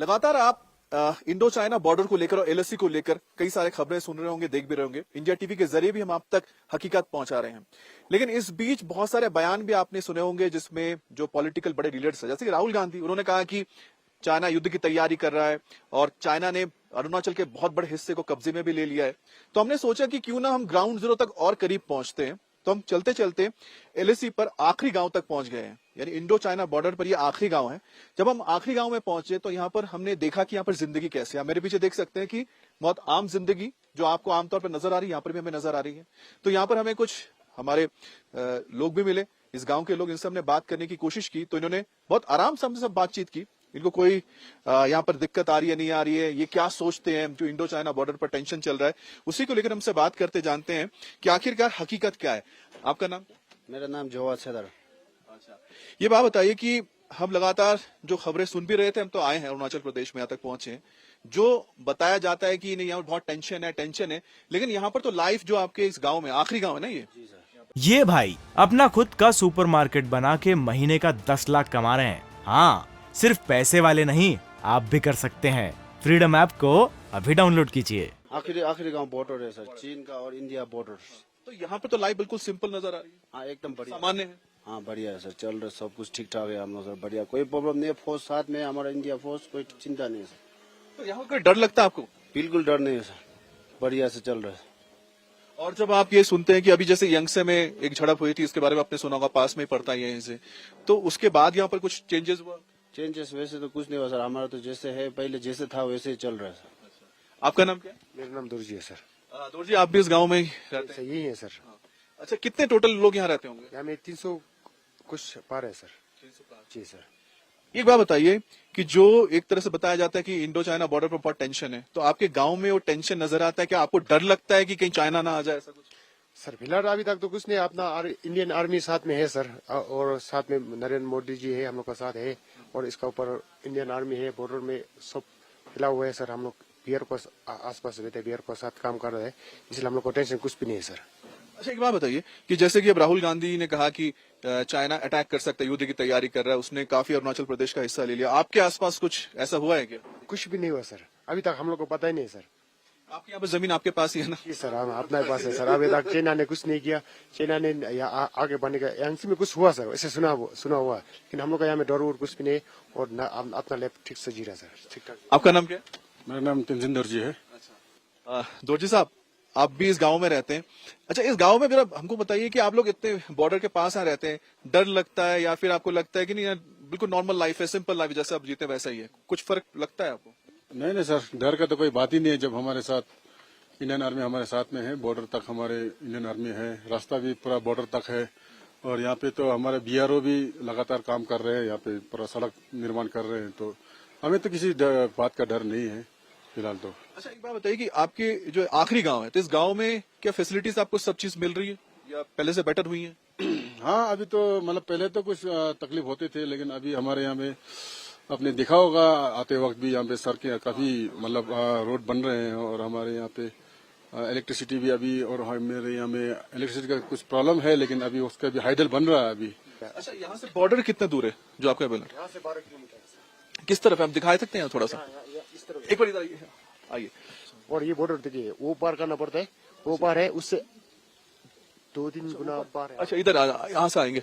लगातार आप Indo China border को लेकर और एलएसी को लेकर कई सारे खबरें सुन रहे होंगे, देख भी रहे होंगे। इंडिया टीवी के जरिए भी हम आप तक हकीकत पहुंचा रहे हैं। लेकिन इस बीच बहुत सारे बयान भी आपने सुने होंगे जिसमें जो पॉलिटिकल बड़े लीडर्स हैं, जैसे कि राहुल गांधी, उन्होंने कहा कि चाइना युद्ध की तैयारी कर रहा है और चाइना ने अरुणाचल के बहुत बड़े हिस्से को कब्जे में भी ले लिया है। तो हमने सोचा कि क्यों ना हम ग्राउंड जीरो तक और करीब पहुंचते हैं। तो हम चलते चलते एलएसी पर आखिरी गांव तक पहुंच गए हैं, यानी इंडो चाइना बॉर्डर पर ये आखिरी गांव है। जब हम आखिरी गांव में पहुंचे तो यहाँ पर हमने देखा कि यहाँ पर जिंदगी कैसे है। आप मेरे पीछे देख सकते हैं कि बहुत आम जिंदगी जो आपको आमतौर पर नजर आ रही है, यहाँ पर भी हमें नजर आ रही है। तो यहाँ पर हमें कुछ हमारे लोग भी मिले, इस गांव के लोग, इनसे हमने बात करने की कोशिश की। तो इन्होंने बहुत आराम से हमसे बातचीत की। इनको कोई यहाँ पर दिक्कत आ रही है, नहीं आ रही है, ये क्या सोचते हैं, जो इंडो चाइना बॉर्डर पर टेंशन चल रहा है, उसी को लेकर हमसे बात करते जानते हैं कि आखिरकार हकीकत क्या है। आपका नाम? मेरा नाम जवाद सदर। अच्छा, ये बात बताइए कि हम लगातार जो खबरें सुन भी रहे थे, हम तो आए हैं अरुणाचल प्रदेश में, यहाँ तक पहुंचे हैं। जो बताया जाता है कि नहीं यहाँ बहुत टेंशन है, लेकिन यहाँ पर तो लाइफ जो आपके इस गांव में आखिरी गांव है ना, ये भाई अपना खुद का सुपरमार्केट बना के महीने का 10 लाख कमा रहे हैं। हाँ, सिर्फ पैसे वाले नहीं, आप भी कर सकते हैं। फ्रीडम ऐप को अभी डाउनलोड कीजिए। आखिरी गांव बॉर्डर है सर, चीन का और इंडिया बॉर्डर। तो यहाँ पर तो लाइफ बिल्कुल सिंपल नजर आ रही है। हाँ, एकदम बढ़िया, सामान्य है। हाँ बढ़िया है सर, चल रहा सब कुछ ठीक ठाक है। हम लोग सर बढ़िया, कोई प्रॉब्लम नहीं है। फौज साथ में, हमारा इंडिया फौज, कोई चिंता नहीं है सर। तो यहाँ कोई डर लगता है आपको? बिल्कुल डर नहीं है सर, बढ़िया से चल रहा है। और जब आप ये सुनते हैं कि अभी जैसे यंगसे में एक झड़प हुई थी, इसके बारे में आपने सुना होगा, पास में ही पड़ता है यहीं से, तो उसके बाद यहाँ पर कुछ चेंजेस हुआ? चेंजेस वैसे तो कुछ नहीं हुआ सर, हमारा तो जैसे है पहले जैसे था वैसे ही चल रहा है सर। आपका नाम क्या है? मेरा नाम दुर्जी है सर। दुर्जी, आप भी इस गांव में ही रहते हैं? यही है सर। अच्छा, कितने टोटल लोग यहाँ रहते होंगे? यहाँ में 300 कुछ पार है सर। जी सर। एक बात बताइए कि जो एक तरह से बताया जाता है कि इंडो चाइना बॉर्डर पर बहुत टेंशन है, तो आपके गांव में वो टेंशन नजर आता है? क्या आपको डर लगता है कि कहीं चाइना ना आ जाए, ऐसा कुछ? सर फिलहाल अभी तक तो कुछ नहीं, अपना इंडियन आर्मी साथ में है सर, और साथ में नरेंद्र मोदी जी है, हम लोग का साथ है, और इसका ऊपर इंडियन आर्मी है, बॉर्डर में सब फैला हुआ है सर। हम लोग बिहार को आसपास रहते हैं, बिहार को साथ काम कर रहे हैं, इसलिए हम लोग को टेंशन कुछ भी नहीं है सर। अच्छा, एक बात बताइए कि जैसे कि अब राहुल गांधी ने कहा कि चाइना अटैक कर सकता है, युद्ध की तैयारी कर रहा है, उसने काफी अरुणाचल प्रदेश का हिस्सा ले लिया, आपके आसपास कुछ ऐसा हुआ है क्या? कुछ भी नहीं हुआ सर, अभी तक हम लोग को पता ही नहीं सर। आपके यहाँ पर जमीन आपके पास ही है ना? जी सर, हम अपने पास है सर। अभी तक चाइना ने कुछ नहीं किया, चाइना ने आगे बढ़ने का एनसी में कुछ हुआ सर, ऐसे सुना हुआ, लेकिन हम लोग का यहाँ में डर उर कुछ भी नहीं, और अपना लाइफ ठीक से जी रहा सर, ठीक ठाक। आपका नाम क्या है? मेरा नाम तंजिन दर्जी है। दोरजी साहब, आप भी इस गांव में रहते हैं। अच्छा, इस गांव में जरा हमको बताइए कि आप लोग इतने बॉर्डर के पास यहाँ रहते हैं, डर लगता है या फिर आपको लगता है कि नहीं यार बिल्कुल नॉर्मल लाइफ है, सिंपल लाइफ, जैसे आप जीते वैसा ही है? कुछ फर्क लगता है आपको? नहीं सर, डर का तो कोई बात ही नहीं है। जब हमारे साथ इंडियन आर्मी हमारे साथ में है, बॉर्डर तक हमारे इंडियन आर्मी है, रास्ता भी पूरा बॉर्डर तक है, और यहाँ पे तो हमारे बीआरओ भी लगातार काम कर रहे हैं, यहाँ पे पूरा सड़क निर्माण कर रहे हैं, तो हमें तो किसी बात का डर नहीं है फिलहाल तो। अच्छा, एक बात बताइए कि आपके जो आखिरी गांव है, तो इस गांव में क्या फैसिलिटीज आपको सब चीज मिल रही है या पहले से बेटर हुई है? हाँ, अभी तो मतलब पहले तो कुछ तकलीफ होते थे, लेकिन अभी हमारे यहाँ में आपने देखा होगा आते वक्त भी यहाँ पे सड़कें काफी मतलब रोड बन रहे हैं, और हमारे यहाँ पे इलेक्ट्रिसिटी भी अभी, और मेरे यहाँ में इलेक्ट्रिसिटी का कुछ प्रॉब्लम है, लेकिन अभी उसका भी हाइडल बन रहा है अभी। अच्छा, यहाँ से बॉर्डर कितना दूर है जो आपका बना? यहाँ से 12 किलोमीटर। किस तरफ है, हम दिखा सकते हैं थोड़ा सा? इस तरफ। एक बार इधर आइए। और ये बॉर्डर देखिए, वो पार करना पड़ता है, वो पार है, उससे 2-3 गुना पार है। अच्छा, इधर यहाँ से आएंगे,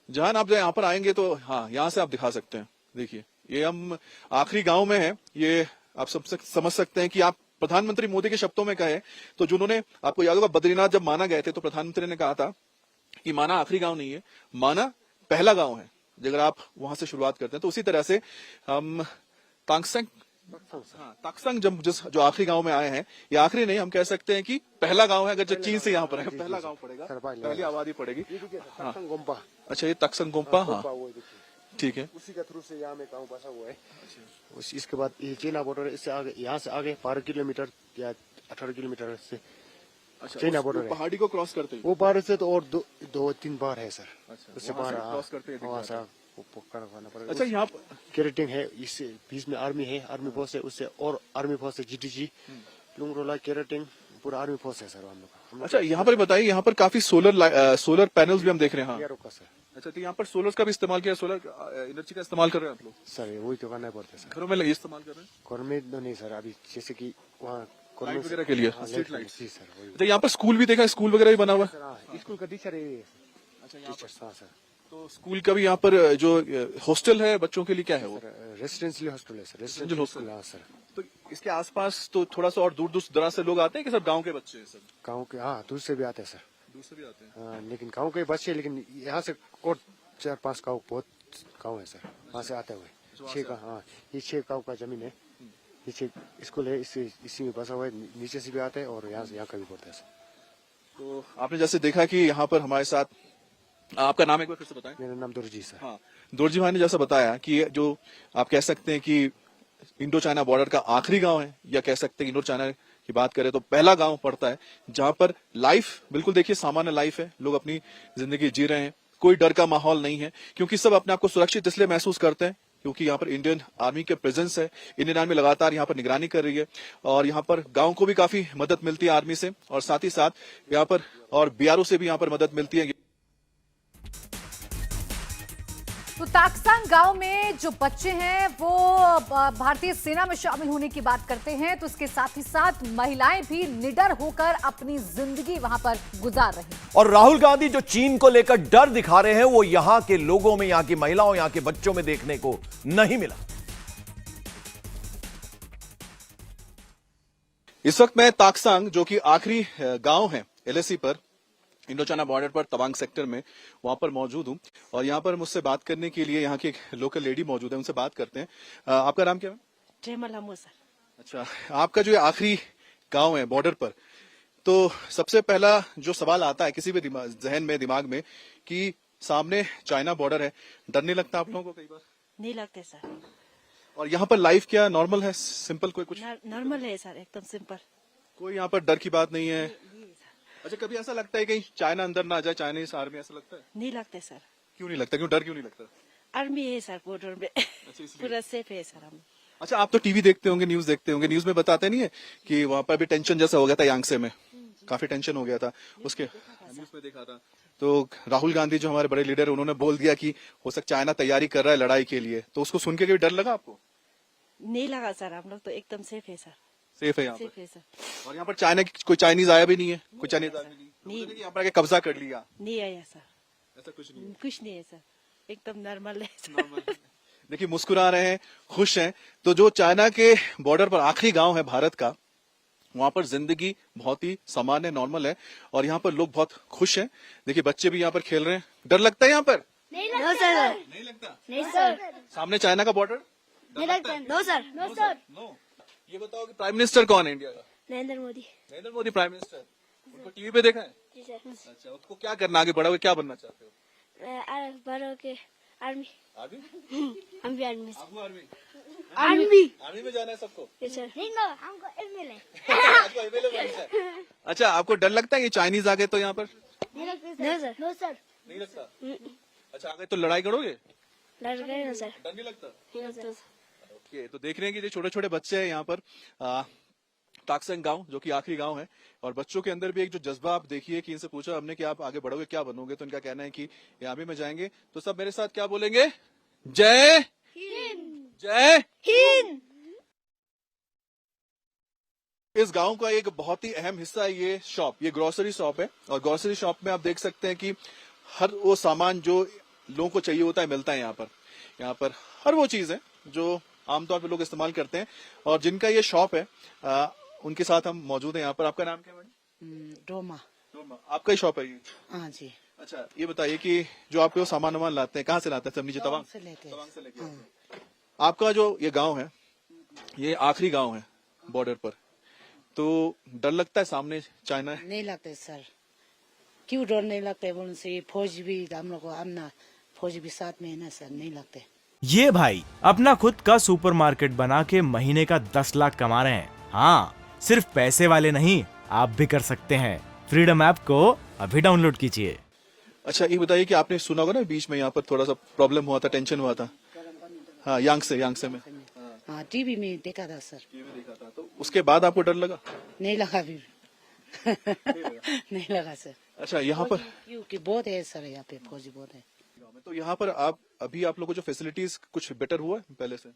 जहां आप यहाँ पर आएंगे तो हाँ, यहाँ से आप दिखा सकते हैं। देखिए, ये हम आखिरी गांव में हैं। ये आप सब समझ सकते हैं कि आप प्रधानमंत्री मोदी के शब्दों में कहे तो, जिन्होंने, आपको याद होगा बद्रीनाथ जब माना गए थे तो प्रधानमंत्री ने कहा था कि माना आखिरी गांव नहीं है, माना पहला गांव है, अगर आप वहां से शुरुआत करते हैं। तो उसी तरह से हम ताकसंग जब जो आखिरी गांव में आए हैं, ये आखिरी नहीं, हम कह सकते हैं कि पहला गांव है। अगर जो चीन से यहाँ पर है, पहला गांव पड़ेगा, पहली आबादी पड़ेगी। गोम्पा। अच्छा, ये तक्संग गोम्पा, हाँ ठीक है, उसी का थ्रू से यहाँ में गाँव बसा हुआ है। इसके बाद ये चाइना बॉर्डर, इससे आगे, यहाँ से आगे 12 किलोमीटर या 18 किलोमीटर से चाइना बॉर्डर है। पहाड़ी को क्रॉस करते वो पार से तो और 2-3 बार है सर। उससे बाहर क्रॉस करते हैं। अच्छा, यहाँ केरेटिंग है, इससे बीच में आर्मी है, आर्मी फोर्स है, उससे और आर्मी फोर्स है, जीटीजी, लुंगरोला, केरेटिंग, पूरा आर्मी फोर्स है सर हम लोग का। अच्छा, यहाँ पर बताइए, यहाँ पर काफी सोलर पैनल्स भी हम देख रहे हैं। बीआरओ का सर, अच्छा, तो यहाँ पर सोलर का भी इस्तेमाल किया, सोलर एनर्जी का इस्तेमाल कर रहे हैं आप लोग? सर वही तो करना पड़ता है सर। घरों में ये इस्तेमाल कर रहे हैं? घर में तो नहीं सर, अभी जैसे कि वहाँ लाइट वगैरह के लिए, हाँ, स्ट्रीट लाइट लाइट्स। जी सर वही। तो यहाँ पर स्कूल भी देखा, स्कूल वगैरह भी बना हुआ है? सर हाँ, स्कूल का टीचर है। अच्छा, टीचर हाँ सर। तो स्कूल का भी यहाँ पर जो हॉस्टल है बच्चों के लिए, क्या है वो? रेसिडेंशियल हॉस्टल है सर। Residential hostel. हाँ सर। तो इसके आसपास तो थोड़ा सा और दूर दूर दराज से लोग आते हैं कि सब गांव के बच्चे हैं? सब गाँव के हाँ दूर से भी आते हैं सर। दूर से भी आते हैं? हाँ, लेकिन गाँव के बच्चे, लेकिन यहाँ से और 4-5 गाँव, बहुत गाँव है सर, वहाँ से आते हुए। 6 गाँव, हाँ ये 6 गाँव का जमीन है। ये 6 स्कूल है, इसी में बसा हुआ है। नीचे से भी आते हैं और यहाँ का भी पड़ता है सर। तो आपने जैसे देखा कि यहाँ पर हमारे साथ, आपका नाम एक बार फिर से बताएं। मेरा नाम दुर्जी सर। हाँ, दोरजी भाई ने जैसा बताया कि ये जो आप कह सकते हैं कि इंडो चाइना बॉर्डर का आखिरी गांव है, या कह सकते हैं इंडो चाइना की बात करें तो पहला गांव पड़ता है जहां पर लाइफ बिल्कुल देखिए सामान्य लाइफ है, लोग अपनी जिंदगी जी रहे हैं, कोई डर का माहौल नहीं है, क्योंकि सब अपने आप को सुरक्षित इसलिए महसूस करते हैं क्योंकि यहाँ पर इंडियन आर्मी के प्रेजेंस है। इंडियन आर्मी लगातार यहाँ पर निगरानी कर रही है और यहाँ पर गांव को भी काफी मदद मिलती है आर्मी से, और साथ ही साथ यहाँ पर और बीआरओ से भी यहाँ पर मदद मिलती है। तो ताकसांग गांव में जो बच्चे हैं वो भारतीय सेना में शामिल होने की बात करते हैं, तो इसके साथ ही साथ महिलाएं भी निडर होकर अपनी जिंदगी वहां पर गुजार रही हैं। और राहुल गांधी जो चीन को लेकर डर दिखा रहे हैं वो यहां के लोगों में, यहां की महिलाओं, यहां के बच्चों में देखने को नहीं मिला। इस वक्त मैं ताकसांग, जो कि आखिरी गांव है एलएसी पर, इंडो चाइना बॉर्डर पर तवांग सेक्टर में, वहां पर मौजूद हूं। और यहां पर मुझसे बात करने के लिए यहाँ की एक लोकल लेडी मौजूद है, उनसे बात करते हैं। आपका नाम क्या है? जयमला मूसा। अच्छा, आपका जो आखिरी गांव है बॉर्डर पर, तो सबसे पहला जो सवाल आता है किसी भी जहन में, दिमाग में, कि सामने चाइना बॉर्डर है, डर नहीं लगता आप लोगों को कई बार? नहीं लगते सर। और यहाँ पर लाइफ क्या नॉर्मल है, सिंपल, कोई कुछ नॉर्मल है सर, एकदम सिंपल। कोई यहाँ पर डर की बात नहीं है? अच्छा, कभी ऐसा लगता है कहीं चाइना अंदर ना आ जाए, चाइनीज आर्मी, ऐसा लगता है? नहीं लगते सर। क्यों नहीं लगता, क्यों डर क्यों नहीं लगता? आर्मी है सर बॉर्डर में। पूरा सेफ है सर हम। अच्छा, आप तो टीवी देखते होंगे, न्यूज देखते होंगे, न्यूज में बताते नहीं है कि वहां पर भी टेंशन जैसा हो गया था यांगसे में, काफी टेंशन हो गया था उसके, न्यूज में देखा था। तो राहुल गांधी जो हमारे बड़े लीडर, उन्होंने बोल दिया कि हो सकता चाइना तैयारी कर रहा है लड़ाई के लिए, तो उसको सुन के कभी डर लगा आपको? नहीं लगा सर, हम लोग तो एकदम सेफ है सर। सेफ है यहाँ सेफ पर? है सर। और यहाँ पर चाइना की कोई चाइनीज आया भी नहीं है? कोई चाइनीज आया भी नहीं है यहाँ पर आके कब्जा कर लिया, नहीं आया सर, ऐसा कुछ नहीं? कुछ नहीं है सर, एकदम नॉर्मल है सर। देखिए, मुस्कुरा रहे हैं, खुश हैं। तो जो चाइना के बॉर्डर पर आखिरी गांव है भारत का, वहां पर जिंदगी बहुत ही सामान्य, नॉर्मल है, और यहाँ पर लोग बहुत खुश हैं। देखिए, बच्चे भी यहाँ पर खेल रहे हैं। डर लगता है यहाँ पर? नहीं सर। नहीं लगता? नहीं सर। सामने चाइना का बॉर्डर नहीं लगता। No sir. No sir. No. ये बताओ कि प्राइम मिनिस्टर कौन है इंडिया का? नरेंद्र मोदी। Narendra Modi prime minister. उनको टीवी पे देखा है? जी सर। अच्छा, उसको क्या करना, आगे बढ़ोगे, क्या बनना चाहते हो? बड़ों के आर्मी। आगे? हम भी आर्मी। आपको आर्मी? आर्मी। आर्मी में जाना है सबको? जी सर। नहीं ना, हमको एमएलए। आपको MLA बनना है। अच्छा, आपको डर लगता है कि चाइनीज आ गए तो यहाँ पर? नहीं सर। No sir. नहीं लगता? अच्छा, आ गए तो लड़ाई करोगे? डर गए ना सर। डर नहीं लगता? नहीं सर। ओके, तो देख रहे हैं कि जो छोटे छोटे बच्चे हैं यहाँ पर ताकसंग गांव, जो कि आखिरी गांव है, और बच्चों के अंदर भी एक जो जज्बा आप देखिए कि इनसे पूछा हमने कि आप आगे बढ़ोगे, क्या बनोगे, तो इनका कहना है कि ये आर्मी में जाएंगे। तो सब मेरे साथ क्या बोलेंगे? जय हिंद। जय हिंद। इस गांव का एक बहुत ही अहम हिस्सा है ये शॉप, ये ग्रोसरी शॉप है, और ग्रोसरी शॉप में आप देख सकते हैं कि हर वो सामान जो लोगों को चाहिए होता है मिलता है यहाँ पर। यहाँ पर हर वो चीज है जो आमतौर पर लोग इस्तेमाल करते हैं, और जिनका ये शॉप है उनके साथ हम मौजूद हैं यहाँ पर। आपका नाम क्या है मैडम? डोमा। डोमा, आपका ही शॉप है ये? हाँ जी। अच्छा, ये बताइए कि जो आप वो सामान वामान लाते हैं, कहाँ से लाते हैं? सब नीचे तवांग से लेते हैं। तवांग से लेके आते हैं। आपका जो ये गांव है, ये आखिरी गांव है बॉर्डर पर, तो डर लगता है सामने चाइना है? नहीं लगते सर। क्यों डर नहीं लगते? बोलने से फौज भी हम लोग को, अपना फौज भी साथ में है ना सर, नहीं लगते। ये भाई अपना खुद का सुपरमार्केट बना के महीने का 10 लाख कमा रहे हैं। हाँ, सिर्फ पैसे वाले नहीं, आप भी कर सकते हैं। फ्रीडम ऐप को अभी डाउनलोड कीजिए। अच्छा, ये बताइए कि आपने सुना होगा ना बीच में यहाँ पर थोड़ा सा प्रॉब्लम हुआ था, टेंशन हुआ था? हाँ, यांगसे में। हाँ, टीवी में देखा था सर। देखा था, तो उसके बाद आपको डर लगा? नहीं लगा भी। नहीं लगा सर। अच्छा, यहाँ पर क्योंकि बहुत है सर, यहाँ पे फौजी बहुत है। तो यहाँ पर आप लोगों को जो फैसिलिटीज कुछ बेटर हुआ है पहले से?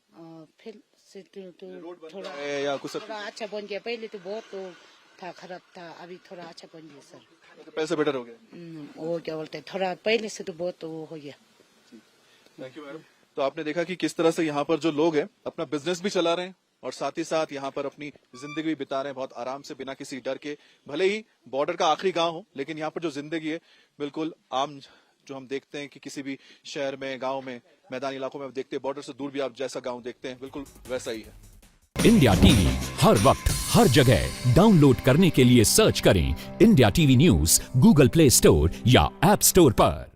फिर से तो थोड़ा है या कुछ थोड़ा अच्छा बन गया। पहले तो बहुत तो था, खराब था, अभी थोड़ा अच्छा बन गया सर। पहले से बेटर हो गया? वो क्या बोलते हैं, थोड़ा पहले से तो बहुत वो हो गया। Thank you madam. तो आपने देखा कि किस तरह से यहाँ पर जो लोग हैं अपना बिजनेस भी चला रहे हैं और साथ ही साथ यहाँ पर अपनी जिंदगी भी बिता रहे हैं बहुत आराम से, बिना किसी डर के। भले ही बॉर्डर का आखिरी गांव हो, लेकिन यहाँ पर जो जिंदगी है बिल्कुल आम, जो हम देखते हैं कि किसी भी शहर में, गांव में, मैदानी इलाकों में आप देखते हैं, बॉर्डर से दूर भी आप जैसा गांव देखते हैं बिल्कुल वैसा ही है। इंडिया टीवी हर वक्त हर जगह डाउनलोड करने के लिए सर्च करें India TV news Google play store या ऐप स्टोर पर।